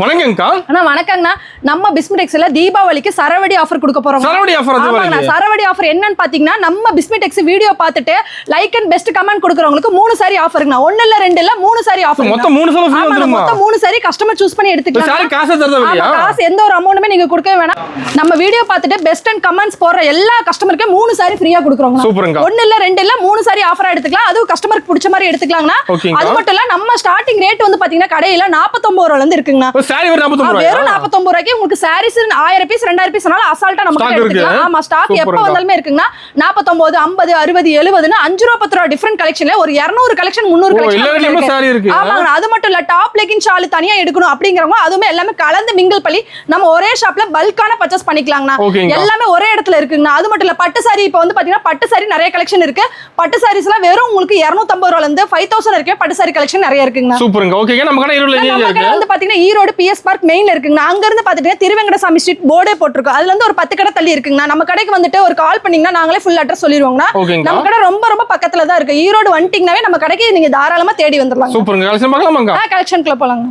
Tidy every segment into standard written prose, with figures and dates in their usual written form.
வணக்கங்கக்கா. அண்ணா வணக்கங்கண்ணா. நம்ம பிஸ்மிடெக்ஸ்ல தீபாவளிக்கு சரவடி ஆஃபர் கொடுக்க போறோம். சரவடி ஆஃபர் ஆமாங்கண்ணா. சரவடி ஆஃபர் என்னன்னு பாத்தீங்கன்னா நம்ம பிஸ்மிடெக்ஸ் வீடியோ பார்த்துட்டு லைக் அண்ட் பெஸ்ட் கமெண்ட் கொடுக்கறவங்களுக்கு 3 சாரி ஆஃபர்ங்கண்ணா. 1 இல்ல 2 இல்ல 3 சாரி ஆஃபர். மொத்தம் 3 சாரி ஃப்ரீ வந்துருமா? மொத்தம் 3 சாரி கஸ்டமர் சூஸ் பண்ணி எடுத்துக்கலாம். சாரி காசு தரதா இல்லையா? காசு எந்த ஒரு அமௌண்ட்மே நீங்க கொடுக்கவே வேணாம். நம்ம வீடியோ பார்த்துட்டு பெஸ்ட் அண்ட் கமெண்ட்ஸ் போற எல்லா கஸ்டமருக்கு 3 சாரி ஃப்ரீயா கொடுக்குறோம். சூப்பர்ங்க. 1 இல்ல 2 இல்ல 3 சாரி ஆஃபரா எடுத்துக்கலாம். அது கஸ்டமருக்கு பிடிச்ச மாதிரி எடுத்துக்கலாம்னா. அது மட்டும் இல்ல நம்ம ஸ்டார்டிங் ரேட் வந்து பாத்தீங்கன்னா கடையில 49 ரூபாயில இருந்து இருக்குங்கண்ணா. சாரி வெறும் 49 ரூபாய். வெறும் 49 ரூபாய்க்கு உங்களுக்கு சாரீஸ் 1000 பீஸ் 2000 பீஸ்னால அசால்ட்டா நம்ம எடுத்துக்கலாம். ஆமா ஸ்டாக் எப்ப வந்தாலுமே இருக்குங்கண்ணா. 49 50 60 70 ன்னு 5 ரூபாய் 10 ரூபாய் டிஃபரண்ட் கலெக்ஷன்ல ஒரு 200 கலெக்ஷன் 300 கலெக்ஷன் இருக்கு. ஆமாங்க. அது மட்டும் இல்ல டாப் லெகின் ஷால் தனியா எடுக்கணும் அப்படிங்கறவங்க அதுமே எல்லாமே கலந்து மிங்கிள் பண்ணி நம்ம ஒரே ஷாப்ல பல்கான பர்ச்சேஸ் பண்ணிக்கலாம்னா. எல்லாமே ஒரே இடத்துல இருக்குங்கண்ணா. அது மட்டும் இல்ல பட்டு சாரி இப்ப வந்து பாத்தீங்கன்னா பட்டு சாரி நிறைய கலெக்ஷன் இருக்கு. பட்டு சாரீஸ்லாம் வெறும் உங்களுக்கு 250 ரூபாயில இருந்து 5000 வரைக்கும் பட்டு சாரி கலெக்ஷன் நிறைய இருக்குங்கண்ணா. சூப்பர்ங்க. ஓகேங்க. நம்ம கடை ஈரோட்ல இருக்கு. வந்து பாத்தீங்கன்னா ஈரோடு பிஎஸ் பார்க் மெயின்ல இருக்குங்கண்ணா. அங்க இருந்து பாத்தீங்கன்னா திருவெங்கடசாமி ஸ்ட்ரீட் போர்டே போட்டுருக்கோம். அதுல இருந்து ஒரு 10 கடை தள்ளி இருக்குங்கண்ணா. நம்ம கடைக்கு வந்துட்டு ஒரு கால் பண்ணீங்கன்னா நாங்களே ஃபுல் அட்ரஸ் சொல்லிடுவோங்கண்ணா. நம்ம கடை ரொம்ப ரொம்ப பக்கத்துல தான் இருக்கு. ஈரோடு வந்துட்டீங்கன்னாவே நம்ம கடைக்கு நீங்க தாராளமா தேடி வந்துடலாம். சூப்பர்ங்க. கலெக்ஷன் பார்க்கலாமாங்க? கலெக்ஷன்க்குள்ள போலாங்க.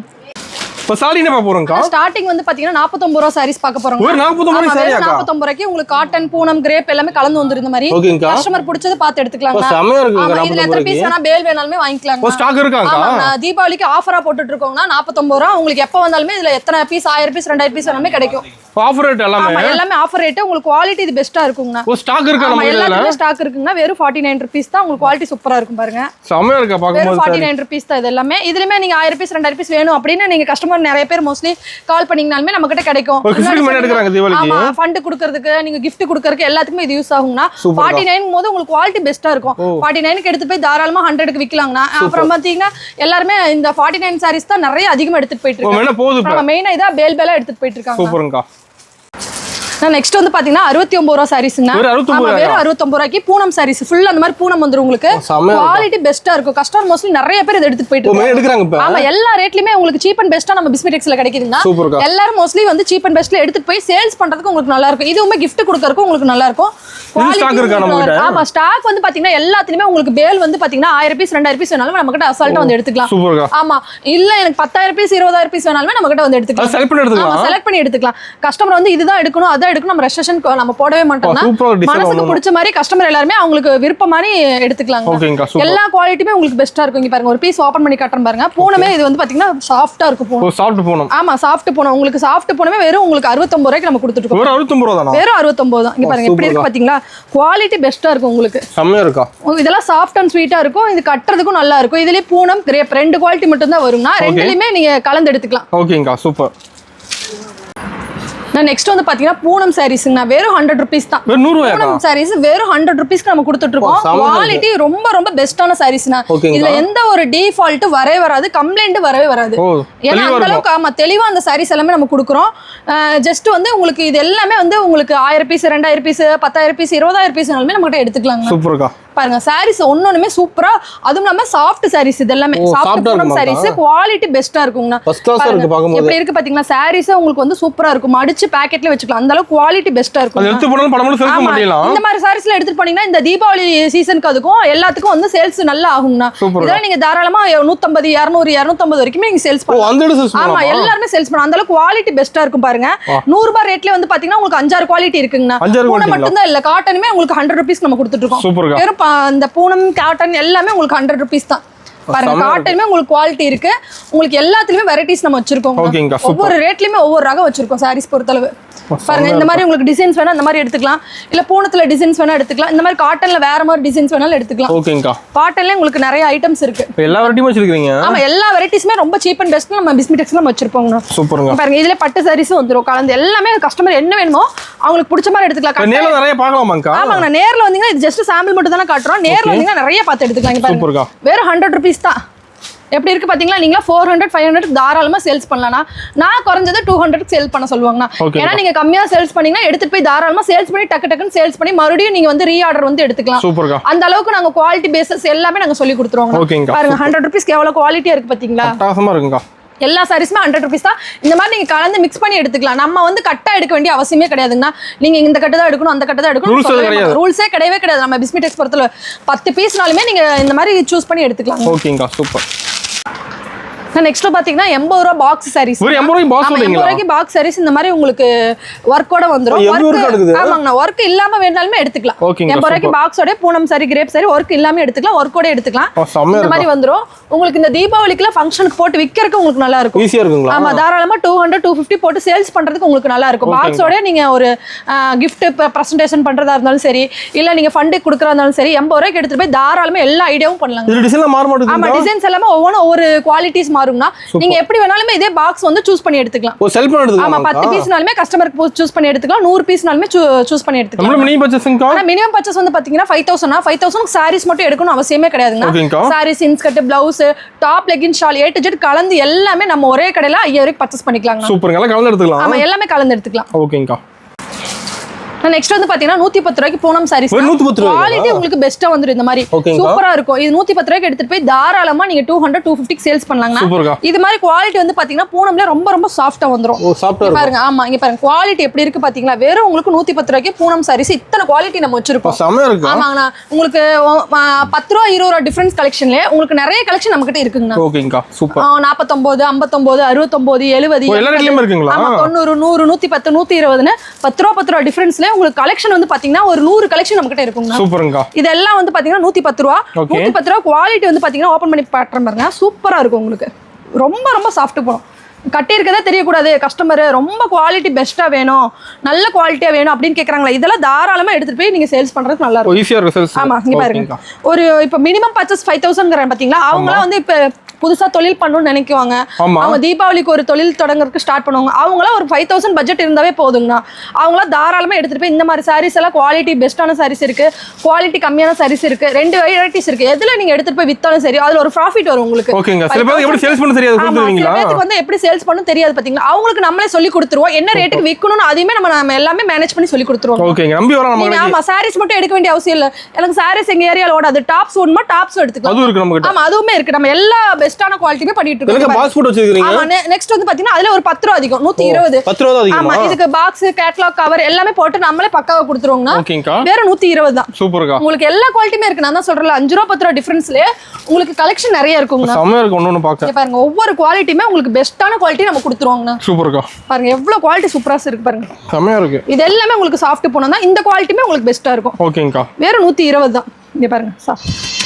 இப்ப சாரி என்ன போறோம்க்கா? ஸ்டார்டிங் வந்து பாத்தீங்கன்னா 49 ரூபாய் சாரீஸ் பார்க்க போறோம். ஒரு 49 ரூபாய் சாரியா? 49 ரூபாய்க்கு உங்களுக்கு காட்டன் பூனம் கிரேப் எல்லாமே கலந்து வந்துருந்த மாதிரி கஸ்டமர் பிடிச்சது பார்த்து எடுத்துக்கலாங்க. செமையா இருக்குங்க. இதுல எத்தனை பீஸ் வேணா பேல் வேணாலுமே வாங்கிக்கலாங்க. ஒரு ஸ்டாக் இருக்காங்க. ஆமா தீபாவளிக்கு ஆஃபரா போட்டுட்டு இருக்கோம்னா 49 ரூபாய் உங்களுக்கு எப்ப வந்தாலுமே இதுல எத்தனை பீஸ் 1000 பீஸ் 2000 பீஸ் வேணாலுமே கிடைக்கும். ஆஃபர் ரேட் எல்லாமே ஆஃபர் ரேட். உங்களுக்கு குவாலிட்டி இது பெஸ்டா இருக்குங்க. ஒரு ஸ்டாக் இருக்கா நம்ம இதுல? எல்லாமே ஸ்டாக் இருக்குங்க. வெறும் 49 ரூபீஸ் தான். உங்களுக்கு குவாலிட்டி சூப்பரா இருக்கும் பாருங்க. செமையா இருக்கா பாக்கும்போது. 49 ரூபீஸ் தான் இது எல்லாமே. இதுலமே நீங்க 1000 பீஸ் 2000 பீஸ் வேணும் அப்படினா நீங்க கஸ்டமர் நிறைய பேர் மோஸ்ட்லி கால் பண்ணீங்கனாலுமே நம்ம கிட்ட கிடைக்கும். ஆமா ஃபண்ட் குடுக்கிறதுக்கு நீங்க gift குடுக்கிறதுக்கு எல்லாத்துக்குமே இது யூஸ் ஆகும்னா. 49 போது உங்களுக்கு குவாலிட்டி பெஸ்டா இருக்கும். 49க்கு எடுத்து போய் தாராளமா 100க்கு விக்கலாம்னா. அப்புறம் பாத்தீங்கன்னா எல்லாரும் இந்த 49 சாரீஸ் தான் நிறைய அதிகமா எடுத்துட்டு போயிட்டு இருக்காங்க. மெயினா இதா பேல் பேலா எடுத்துட்டு போயிட்டு இருக்காங்க. சூப்பர்ங்கா. நெக்ஸ்ட் வந்து பாத்தீங்கன்னா 69 ரூபாய் சாரீஸ்ங்க. வெறும் 69 ரூபாய்க்கு பூனம் சாரீஸ் ஃபுல் அந்த மாதிரி பூனம் வந்துரும் உங்களுக்கு. குவாலிட்டி பெஸ்டா இருக்கும். கஸ்டமர் மோஸ்ட்லி நிறைய பேர் இத எடுத்துட்டு போயிட்டு இருக்காங்க. ஆமா எல்லா ரேட்லயுமே உங்களுக்கு சீப் அண்ட் பெஸ்டா நம்ம பிஸ்மிடெக்ஸ்ல கிடைக்குதுங்க. எல்லாரும் மோஸ்ட்லி வந்து சீப் அண்ட் பெஸ்ட்ல எடுத்துட்டு போய் சேல்ஸ் பண்றதுக்கு உங்களுக்கு நல்லா இருக்கும். இதுவுமே gift கொடுக்கறதுக்கு உங்களுக்கு நல்லா இருக்கும். ஆமா ஸ்டாக் வந்து பாத்தீங்கன்னா எல்லாத்துலயுமே உங்களுக்கு பேல் வந்து பாத்தீங்கன்னா 1000 பீஸ் 2000 பீஸ் வேணாலும் நம்ம கிட்ட அசால்ட்டா வந்து எடுத்துக்கலாம். ஆமா இல்ல எனக்கு 10000 பீஸ் 20000 பீஸ் வேணாலும் நம்ம கிட்ட வந்து எடுத்துக்கலாம். செலக்ட் பண்ணி எடுத்துக்கலாம். கஸ்டமர் வந்து இதுதான் எடுக்கணும் அதான் எடுக்கணும் நம்ம ரெஸ்ட்ரிக்ஷன் நம்ம போடவே மாட்டோம்னா மனசுக்கு பிடிச்ச மாதிரி கஸ்டமர் எல்லாரும் அவங்களுக்கு விருப்பமான எடுத்துக்கலாம். எல்லா குவாலிட்டியுமே உங்களுக்கு பெஸ்டா இருக்கும். இங்க பாருங்க ஒரு பீஸ் ஓபன் பண்ணி காட்டுறேன் பாருங்க. பூனமே இது வந்து பாத்தீங்கன்னா சாஃப்ட்டா இருக்கும். பூனம் சாஃப்ட் பூனம். ஆமா சாஃப்ட் பூனம். உங்களுக்கு சாஃப்ட் பூனமே வெறும் உங்களுக்கு 69 ரூபாய்க்கு நம்ம கொடுத்துட்டு இருக்கோம். வெறும் 69 ரூபாய் தானா? வெறும் 69 தான். இங்க பாருங்க எப்படி இருக்கு பாத்தீங்களா? குவாலிட்டி பெஸ்டா இருக்கும் உங்களுக்கு. செமையா இருக்கா? இதெல்லாம் சாஃப்ட் அண்ட் ஸ்வீட்டா இருக்கும். இது கட்டறதுக்கும் நல்லா இருக்கும். இதுலயே பூனம் கிரேப் ரெண்டு குவாலிட்டி மட்டும் தான் வரும்னா ரெண்டுலயுமே நீங்க கலந்து எடுத்துக்கலாம். ஓகேங்கா சூப்பர். நெக்ஸ்ட் வந்து பாத்தீங்கன்னா பூனம் சாரீஸ்ங்க. வெறும் 100 ரூபீஸ் தான். பூனம் சாரீஸ் வெறும் 100 ரூபீஸ்க்கு நம்ம கொடுத்துட்டு இருக்கோம். குவாலிட்டி ரொம்ப ரொம்ப பெஸ்டான சாரீஸ்னா. இதுல எந்த ஒரு டிஃபால்ட் வரவே வராது. கம்ப்ளைண்ட் வரவே வராது. ஏன்னா அந்த அளவுக்கு ஆமா தெளிவா அந்த சாரீஸ் எல்லாமே நம்ம கொடுக்குறோம். ஜஸ்ட் வந்து உங்களுக்கு இது எல்லாமே வந்து உங்களுக்கு 1000 பீஸ் 2000 பீஸ் 10000 பீஸ் 20000 பீஸ்னாலுமே நம்ம கிட்ட எடுத்துக்கலாம். சூப்பர்க்கா. பாருங்க சாரீஸ் ஒன்னொண்ணுமே சூப்பரா. அதுவும் இல்லாம சாஃப்ட் சாரீஸ் இது எல்லாமே சாஃப்ட் பூனம் சாரீஸ் குவாலிட்டி பெஸ்டா இருக்கும்னா. எப்படி இருக்கு பாத்தீங்களா? சாரீஸ் உங்களுக்கு வந்து சூப்பரா இருக்கும். மடிச்சு பாக்கெட்ல வச்சுக்கலாம். அந்த அளவுக்கு குவாலிட்டி பெஸ்டா இருக்கும். எடுத்து போனாலும் படமளவு சேல்ஸ் பண்ணிடலாம். இந்த மாதிரி சாரீஸ்ல எடுத்து போனீங்கன்னா இந்த தீபாவளி சீசனுக்கு அதுக்கும் எல்லாத்துக்கும் வந்து சேல்ஸ் நல்லா ஆகும்னா. இதெல்லாம் நீங்க தாராளமா 150 200 250 வரைக்கும் நீங்க சேல்ஸ் பண்ணலாம். ஆமா எல்லாரும் சேல்ஸ் பண்ணலாம். அந்த அளவுக்கு குவாலிட்டி பெஸ்டா இருக்கும் பாருங்க. 100 ரூபாய் ரேட்ல வந்து பாத்தீங்கன்னா உங்களுக்கு 5-6 குவாலிட்டி இருக்குங்கனா. பூனம் மட்டும் தான் இல்ல காட்டனுமே உங்களுக்கு 100 ரூபீஸ் நம்ம கொடுத்துட்டு இருக்கோம். அந்த பூனம் காட்டன் எல்லாமே உங்களுக்கு 100 ரூபீஸ் தான். பாருங்க காட்டனுமே உங்களுக்கு குவாலிட்டி இருக்கு. உங்களுக்கு எல்லாத்துலயுமே வெரைட்டிஸ் நம்ம வச்சிருக்கோம். ஒவ்வொரு ரேட்லயுமே ஒவ்வொரு ரகம் வச்சிருக்கோம் சாரீஸ் பொறுத்தளவு. பாருங்க இந்த மாதிரி உங்களுக்கு டிசைன்ஸ் வேணா இந்த மாதிரி எடுத்துக்கலாம். இல்ல பூனத்துல டிசைன்ஸ் வேணா எடுத்துக்கலாம். இந்த மாதிரி காட்டன்ல வேற மாதிரி டிசைன்ஸ் வேணாலும் எடுத்துக்கலாம். ஓகேங்கா. காட்டன்ல உங்களுக்கு நிறைய ஐட்டம்ஸ் இருக்கு. எல்லா வெரைட்டியும் வச்சிருக்கீங்க. ஆமா எல்லா வெரைட்டிஸ்மே ரொம்ப சீப் அண்ட் பெஸ்ட் நம்ம பிஸ்மிடெக்ஸ்ல வச்சிருப்போம். சூப்பர்ங்க. பாருங்க இதுல பட்டு சாரீஸ் வந்துரும். கலந்து எல்லாமே கஸ்டமர் என்ன வேணுமோ அவங்களுக்கு பிடிச்ச மாதிரி எடுத்துக்கலாம். நேர்ல நிறைய பார்க்கலாமாங்கா? ஆமாங்க நேர்ல வந்தீங்கன்னா இது ஜஸ்ட் சாம்பிள் மட்டும் தான காட்டுறோம். நேர்ல வந்தீங்கன்னா நிறைய பார்த்து எடுத்துக்கலாம். பாருங்க வெறும் 100 ரூபீஸ் தான். எப்படி இருக்கு பாத்தீங்களா? நீங்க 400 500 தாராளமா சேல்ஸ் பண்ணலாம். நான் குறைஞ்சது 200 சேல் பண்ண சொல்லுவாங்க. ஏன்னா நீங்க கம்மியா சேல்ஸ் பண்ணீங்கன்னா எடுத்துட்டு போய் தாராளமா சேல்ஸ் பண்ணி டக்குன்னு சேல்ஸ் பண்ணி மறுபடியும் நீங்க வந்து ரீஆர்டர் வந்து எடுத்துக்கலாம். அந்த அளவுக்கு நாங்க குவாலிட்டி பேசஸ் எல்லாமே நாங்க சொல்லி கொடுத்துருவோம். பாருங்க 100 ரூபீஸ்க்கு எவ்வளவு குவாலிட்டியா இருக்கு பாத்தீங்களா? அட்டகாசமா இருக்குங்க. எல்லா சாரீஸ்மே 100 ரூபீஸ் தான். இந்த மாதிரி நீங்க கலந்து மிக்ஸ் பண்ணி எடுத்துக்கலாம். நம்ம வந்து கட்டா எடுக்க வேண்டிய அவசியமே கிடையாதுங்க. நீங்க இந்த கட்டு தான் எடுக்கணும் அந்த கட்டு தான் எடுக்கணும் ரூல்ஸே கிடையவே கிடையாது. நம்ம பிஸ்மிடெக்ஸ் பொறுத்தல 10 பீஸ்னாலுமே நீங்க இந்த மாதிரி சூஸ் பண்ணி எடுத்துக்கலாம். ஓகேங்க சூப்பர். நெக்ஸ்ட் பாத்தீங்கன்னா 80 ரூபாய் பாக்ஸ் சாரீஸ். ஒரு 80 ரூபாய்க்கு பாக்ஸ் சொல்றீங்களா? 80 ரூபாய்க்கு பாக்ஸ் சாரீஸ் இந்த மாதிரி உங்களுக்கு வர்க்கோட வந்துரும். ஆமாங்கண்ணா, வர்க் இல்லாம வேணாலுமே எடுத்துக்கலாம். 80 ரூபாய்க்கு பாக்ஸோட பூனம் சாரி, கிரேப் சாரி வர்க் இல்லாம எடுத்துக்கலாம், வர்க்கோட எடுத்துக்கலாம். இந்த மாதிரி வந்துரும். உங்களுக்கு இந்த தீபாவளிக்குல ஃபங்க்ஷனுக்கு போட்டு விக்கிறதுக்கு உங்களுக்கு நல்லா இருக்கும். ஈஸியா இருக்குங்களா? ஆமா, தாராளமா 200 250 போட்டு சேல்ஸ் பண்றதுக்கு உங்களுக்கு நல்லா இருக்கும். பாக்ஸோட நீங்க ஒரு gift பிரசன்டேஷன் பண்றதா இருந்தாலும் சரி, இல்ல நீங்க ஃபண்ட் குடுக்கறதா இருந்தாலும் சரி, 80 ரூபாய்க்கு எடுத்துட்டு போய் தாராளமா எல்லா ஐடியாவும் பண்ணலாம். இது டிசைன்ல மாற மாட்டேங்குது. ஆமா, டிசைன்ஸ் எல்லாமே ஒவ்வொரு குவாலிட்டிஸ் மாறும்னா நீங்க எப்படி வேணாலுமே இதே பாக்ஸ் வந்து சூஸ் பண்ணி எடுத்துக்கலாம். ஓ, செல் பண்ணி எடுத்துக்கலாம். ஆமா, 10 பீஸ்னாலுமே கஸ்டமருக்கு சூஸ் பண்ணி எடுத்துக்கலாம், 100 பீஸ்னாலுமே சூஸ் பண்ணி எடுத்துக்கலாம். நம்ம மினிமம் பர்சேசிங் ஆனா மினிமம் பர்சேஸ் வந்து பாத்தீங்கன்னா 5000 சாரீஸ் மட்டும் எடுக்கணும் அவசியமே கிடையாதுங்க. Saris, inskirt, blouse, top, legging, shawl A to Z கலந்து எல்லாமே நம்ம ஒரே கடையில 5000 ரூபாய்க்கு பர்ச்சேஸ் பண்ணிக்கலாங்க. சூப்பர்ங்க, எல்லாம் கலந்து எடுத்துக்கலாம். ஆமா, எல்லாமே கலந்து எடுத்துக்கலாம். ஓகேங்கா. நெக்ஸ்ட் வந்து பாத்தீங்கன்னா 110 ரூபாய்க்கு பூனம் சாரீஸ். குவாலிட்டி உங்களுக்கு பெஸ்டா வந்துரும். இந்த மாதிரி சூப்பரா இருக்கும். இது 110 ரூபாய்க்கு எடுத்துட்டு போய் தாராளமா நீங்க 200 250 சேல்ஸ் பண்ணலாங்க. இது மாதிரி குவாலிட்டி வந்து பாத்தீங்கன்னா பூனம்ல ரொம்ப ரொம்ப சாஃப்ட்டா வந்துரும். பாருங்க, ஆமா இங்க பாருங்க குவாலிட்டி எப்படி இருக்கு பாத்தீங்களா? வெறும் உங்களுக்கு 110 ரூபாய்க்கு பூனம் சாரீஸ் இத்தனை குவாலிட்டி நம்ம வச்சிருக்கோம். ஆமாங்கண்ணா, உங்களுக்கு 10 ரூபா 20 ரூபா டிஃபரன்ஸ் கலெக்ஷன்ல உங்களுக்கு நிறைய கலெக்ஷன் நம்ம கிட்ட இருக்குங்க. ஓகேங்கா, சூப்பர். 49 59 69 70 எல்லா ரேட்லயும் இருக்குங்களா? ஆமா, 90 100 110 120ன்னு 10 ரூபா டிஃபரன்ஸ்ல உங்களுக்கு கலெக்ஷன் வந்து பாத்தீங்கன்னா ஒரு 100 கலெக்ஷன் நம்ம கிட்ட இருக்குங்க. சூப்பர்ங்க. இதெல்லாம் வந்து பாத்தீங்கன்னா 110 ரூபா. 110 ரூபா குவாலிட்டி வந்து பாத்தீங்கன்னா ஓபன் பண்ணி பாக்குறேன் பாருங்க, சூப்பரா இருக்கும். உங்களுக்கு ரொம்ப ரொம்ப சாஃப்ட் போகும். கட்டி இருக்கதே தெரியக்கூடாது, கஸ்டமர் ரொம்ப குவாலிட்டி பெஸ்டா வேணும், நல்ல குவாலிட்டியா வேணும் அப்படின்னு கேக்குறாங்களா, இதெல்லாம் தாராளமா எடுத்துட்டு போய் நீங்க சேல்ஸ் பண்றதுக்கு நல்லா இருக்கும். ஈஸியா இருக்கும் சேல்ஸ். ஆமா, இங்க பாருங்க, ஒரு இப்ப மினிமம் பர்ச்சேஸ் 5000 பாத்தீங்களா? அவங்கலாம் வந்து இப்ப புதுசா தொழில் பண்ணணும்னு நினைக்குவாங்க. அவங்க தீபாவளிக்கு ஒரு தொழில் தொடங்குறதுக்கு ஸ்டார்ட் பண்ணுவாங்க. அவங்களாம் ஒரு 5000 பட்ஜெட் இருந்தாவே போதுங்கண்ணா. அவங்களாம் தாராளமா எடுத்துட்டு போய் இந்த மாதிரி சாரீஸ் எல்லாம் குவாலிட்டி பெஸ்ட்டான சாரீஸ் இருக்கு, குவாலிட்டி கம்மியான சாரீஸ் இருக்கு, 2 வெரைட்டிஸ் இருக்கு. எதுல நீங்க எடுத்துட்டு போய் வித்தாலும் சரி அதுல ஒரு ப்ராஃபிட் வரும் உங்களுக்கு. ஓகேங்க. சில பேருக்கு எப்படி சேல்ஸ் பண்ண தெரியாது, கொடுத்துருவீங்களா? சில பேருக்கு வந்து எப்படி சேல்ஸ் பண்ணனும் தெரியாது பாத்தீங்களா? அவங்களுக்கு நம்மளே சொல்லி கொடுத்துருவோம். என்ன ரேட்டுக்கு விக்கணும்னு அதையுமே நம்ம எல்லாமே மேனேஜ் பண்ணி சொல்லி கொடுத்துருவோம். ஓகேங்க, நம்பி வரலாம் நம்ம. ஆமா, சாரீஸ் மட்டும் எடுக்க வேண்டிய அவசியம் இல்ல. எனக்கு சாரீஸ் எங்க ஏரியால ஓடாது, டாப்ஸ் ஒண்ணுமா டாப்ஸ் எடுத்துக்கலாம். அது இருக்கு நம்ம கிட்ட. ஆமா, அதுவுமே இருக்கு. நம்ம எல்லா பெஸ்ட்டான குவாலிட்டியுமே பண்ணி பாஸ்போர்ட் வச்சிருக்கீங்க. ஆமா, நெக்ஸ்ட் வந்து பாத்தீங்கன்னா அதுல ஒரு 10 ரூபாய் அதிகம், 120. 10 ரூபாய் அதிகம். ஆமா, இதுக்கு பாக்ஸ், கேட்டலாக், கவர் எல்லாமே போட்டு நம்மளே பக்காவா கொடுத்துருவோங்க. ஓகேங்கா. வேற 120 தான். சூப்பர்க்கா. உங்களுக்கு எல்லா குவாலிட்டியுமே இருக்கு. நான் தான் சொல்றேன் 5 ரூபாய் 10 ரூபாய் டிஃபரன்ஸ்ல உங்களுக்கு கலெக்ஷன் நிறைய இருக்குங்க. செமையா இருக்கு. ஒண்ணு பாக்க. இங்க பாருங்க, ஒவ்வொரு குவாலிட்டியுமே உங்களுக்கு பெஸ்ட்டான குவாலிட்டி நம்ம கொடுத்துருவோங்க. சூப்பர்க்கா. பாருங்க எவ்வளவு குவாலிட்டி சூப்பரா இருக்கு பாருங்க. செமையா இருக்கு. இது எல்லாமே உங்களுக்கு சாஃப்ட் போனா தான் இந்த குவாலிட்டியுமே உங்களுக்கு பெஸ்ட்டா இருக்கும். ஓகேங்கா. வேற 120 தான். இங்க பாருங்க,